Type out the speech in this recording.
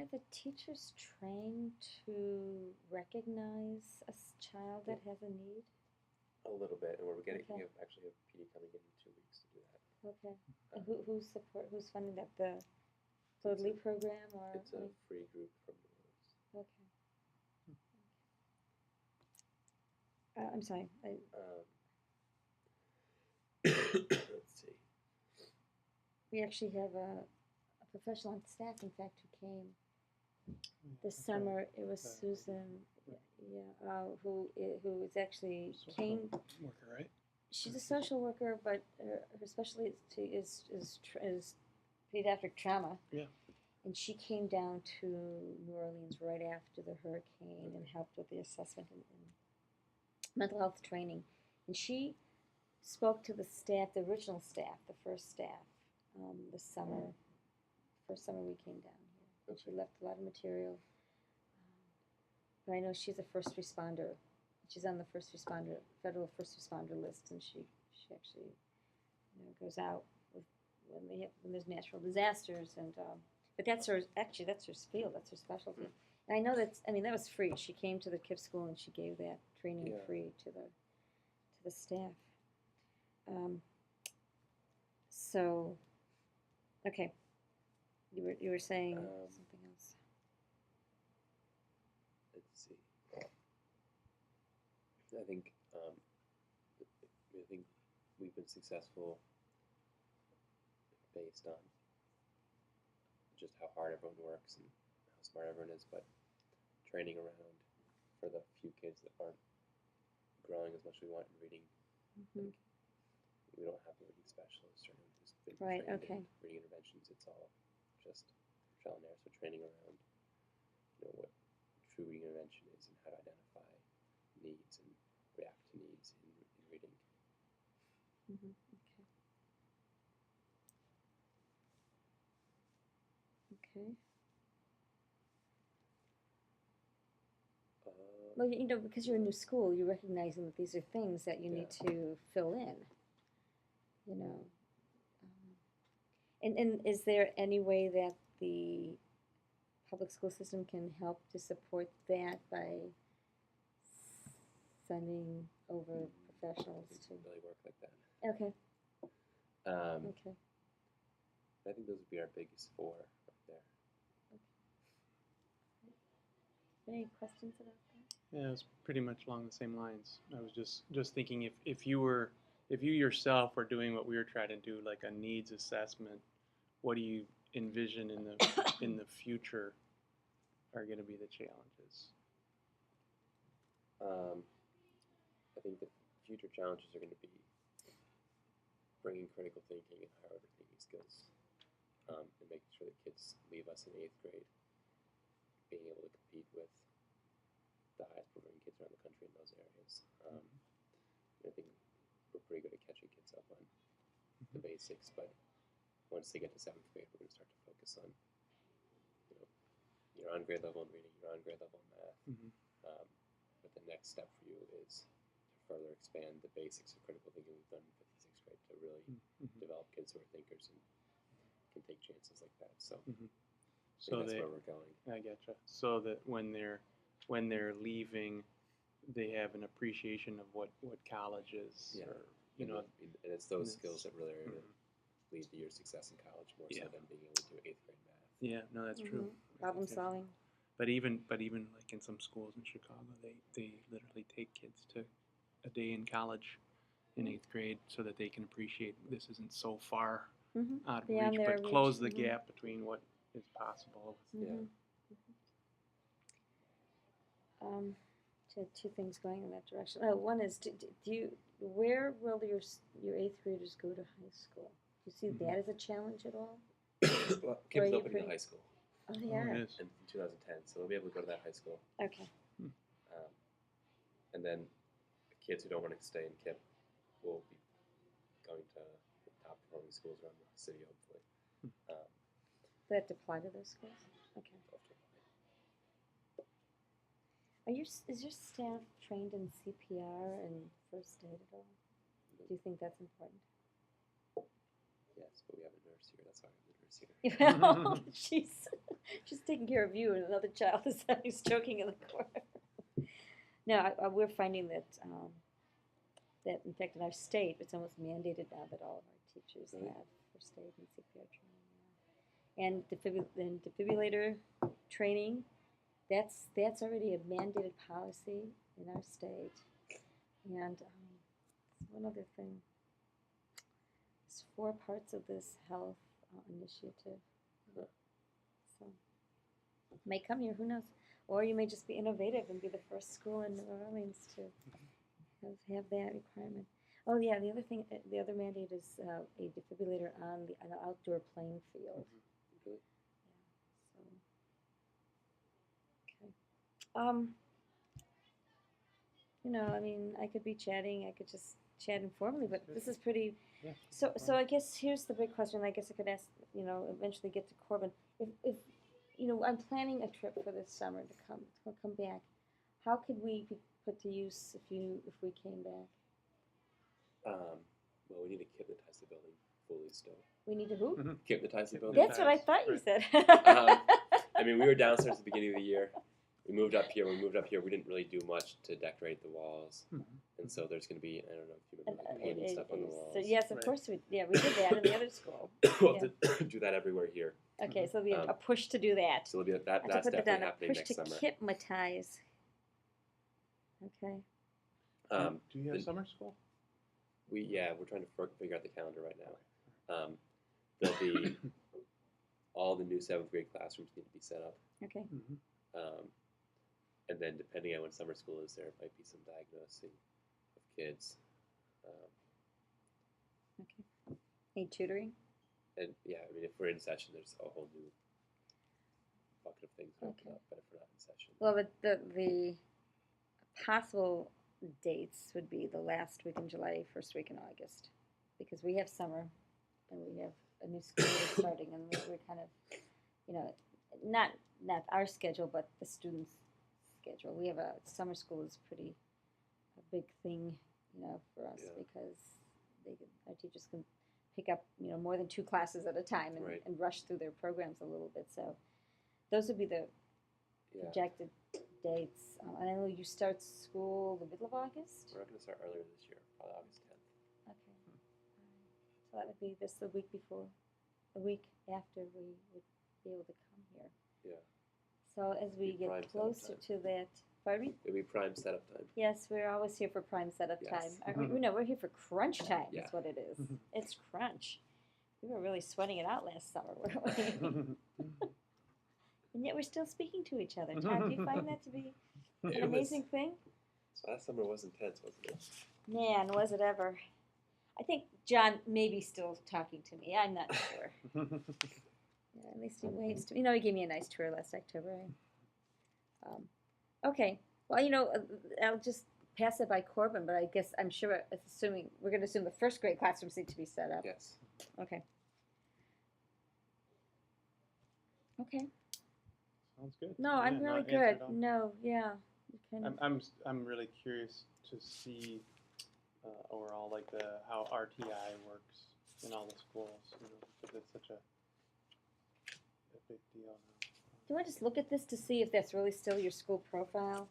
Are the teachers trained to recognize a child that has a need? A little bit, and we're getting. Okay. We actually have PD coming in 2 weeks to do that. Okay. And who's funding that? The Totally program or? It's a free group from the Willows. Okay. I'm sorry. Let's see. We actually have a professional on staff, in fact, who came this summer. It was Susan, who is actually came. Worker, right? She's a social worker, but her specialty is pediatric trauma. Yeah. And she came down to New Orleans right after the hurricane and helped with the assessment and mental health training. And she spoke to the staff, the original staff, the first staff, this summer. First summer we came down here. And she left a lot of material. But I know she's a first responder. She's on the federal first responder list, and she actually goes out when there's natural disasters, and but that's her field, that's her specialty. And I know that was free. She came to the KIPP school and she gave that training free to the staff. So, okay, you were saying something else. Let's see. I think we've been successful based on just how hard everyone works and how smart everyone is, but training around for the few kids that aren't growing as much as we want in reading. Mm-hmm. We don't have a reading specialist or who's been Right, trained okay. in reading interventions. It's all just trial and error. So training around what true reading intervention is and how to identify needs and react to needs in reading. Mm-hmm. Okay. Well, because you're a new school, you're recognizing that these are things that you need to fill in. And is there any way that the public school system can help to support that by sending over professionals It to? doesn't really work like that. Okay. Okay. I think those would be our biggest four up there. Okay. Any questions about that? Yeah, it's pretty much along the same lines. I was just thinking if you yourself were doing what we were trying to do, like a needs assessment, what do you envision in the future are going to be the challenges? I think the future challenges are going to be bringing critical thinking and higher order thinking skills, and making sure that kids leave us in 8th grade being able to compete with the highest performing kids around the country in those areas. I think we're pretty good at catching kids up on the basics, but once they get to 7th grade, we're going to start to focus on, you're on grade level in reading, you're on grade level in math, but the next step for you is to further expand the basics of critical thinking we've done in 5th and 6th grade to really develop kids who are thinkers and can take chances like that. So, so that's where we're going. I getcha. So that when they're leaving, they have an appreciation of what college is. Yeah. Or, and it's those skills that really are going to lead to your success in college more so than being able to do 8th grade math. Yeah, no, that's true. Problem solving. But even like in some schools in Chicago, they literally take kids to a day in college in 8th grade so that they can appreciate this isn't so far out of Beyond reach, their but close reach. the gap between what is possible. Two things going in that direction. One is, where will your 8th graders go to high school? Do you see that as a challenge at all? Well, KIPP is opening a high school. Oh, they are. It is. In 2010, so they'll be able to go to that high school. Okay. And then the kids who don't want to stay in KIPP will be going to the top performing schools around the city, hopefully. Does that apply to those schools? Okay. Is your staff trained in CPR and first aid at all? Do you think that's important? Yes, but we have a nurse here. That's why I have a nurse here. Well, she's Just taking care of you, and another child is having stroking in the corner. No, we're finding that that in fact in our state it's almost mandated now that all of our teachers Really? have first aid and CPR training now. And defibrillator training. That's already a mandated policy in our state. And one other thing. There's 4 parts of this health initiative. Huh. So it may come here, who knows? Or you may just be innovative and be the first school in New Orleans to have that requirement. Oh yeah, the other thing, the other mandate is a defibrillator on an outdoor playing field. Really? Yeah. So okay. You know, I mean, I could be chatting. I could just chat informally, but this is pretty. Yeah. So I guess here's the big question. I guess I could ask. You know, eventually get to Corbin. If you know, I'm planning a trip for this summer to come back. How could we be put to use if we came back? Well, we need to hypnotize the building fully still. We need to who? Hypnotize the building. That's what I thought you said. I mean, we were downstairs at the beginning of the year. We moved up here. We didn't really do much to decorate the walls. And so there's going to be, I don't know if you remember, like painting stuff on the walls. So yes, of course we did that in the other school. We'll have to do that everywhere here. Okay, so there'll be a push to do that. So it'll be that's I have to put that definitely down, a happening push next to summer. hypnotize. Okay. Do you have summer school? We're trying to figure out the calendar right now. There'll be all the new 7th grade classrooms need to be set up. Okay. And then depending on when summer school is, there might be some diagnosing of kids. Okay. Need tutoring? And yeah, I mean, if we're in session, there's a whole new bucket of things that open up. But if we're not in session, Well, the possible dates would be the last week in July, first week in August, because we have summer and we have a new school year starting, and we're kind of, you know, not our schedule, but the students' schedule. We have summer school is a big thing, you know, for us because our teachers can pick up, you know, more than 2 classes at a time and rush through their programs a little bit. So those would be the projected dates. And I know you start school the middle of August? we're not going to start earlier this year, probably August 10th. Okay. So that would be the week before, the week after we would be able to come here. Yeah. So as we Be prime get closer setup to that, pardon me? It'll be prime setup time. Yes, we're always here for prime setup Yes. time. No, we're here for crunch time. Yeah. Is what it is. It's crunch. We were really sweating it out last summer, weren't we? And yet we're still speaking to each other. Todd, do you find that to be an amazing thing? Last summer was intense, wasn't it? Man, was it ever. I think John may be still talking to me. I'm not sure. Yeah, at least he waves to me. You know, he gave me a nice tour last October. Okay. Well, you know, I'll just pass it by Corbin, but I guess we're going to assume the first grade classrooms need to be set up. Yes. Okay. Okay. Sounds good. No, I'm Yeah, really answered good. all. No, yeah. You kind of, I'm really curious to see overall like how RTI works in all the schools, you know, because it's such a big deal now. do I just look at this to see if that's really still your school profile?